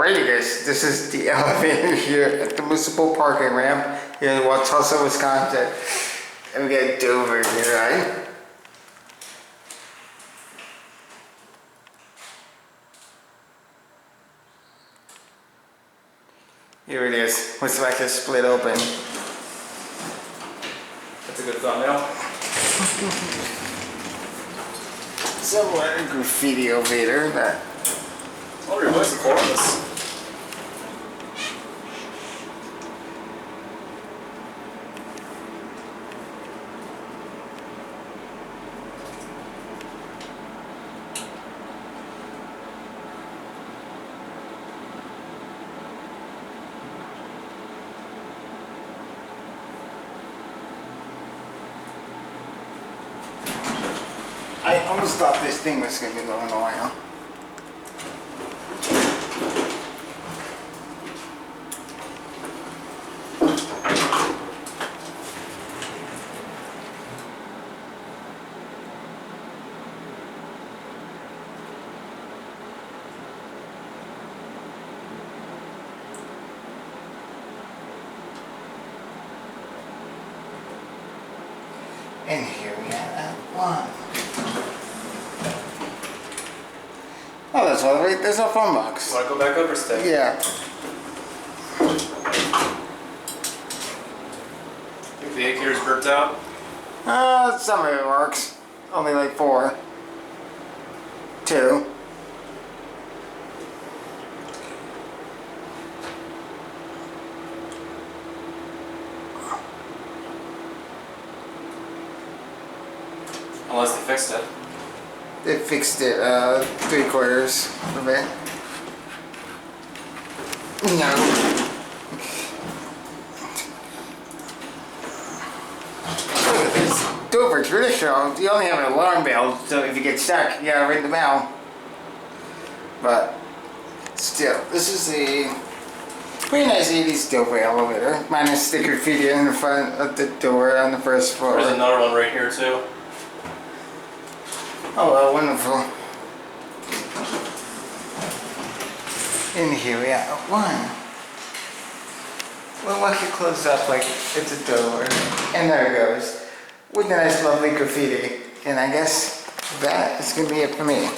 Alrighty guys, this is the elevator here at the Municipal parking ramp here in Waukesha, Wisconsin. And we got Dover here, right? Here it is. Looks like it's split open. That's a good thumbnail. Somewhat a graffiti elevator, but... Oh, your voice is chorus. I almost thought this thing was going to be low in oil. And here we have that one. Oh, that's all right. There's a phone box. Want to go back up or stay? Yeah. Think the acres burped out? Some of it works. Only like 4. 2. Unless they fixed it. They fixed it 3/4 of it. No. Look at this. Dover traditional. You only have an alarm bell, so if you get stuck, you gotta ring the bell. But still, this is a pretty nice 80s Dover elevator. Minus the graffiti in the front of the door on the first floor. There's another one right here too. Oh, well, wonderful. In here we have one. Well, once you close up like it's a door, and there it goes, with nice lovely graffiti. And I guess that is going to be it for me.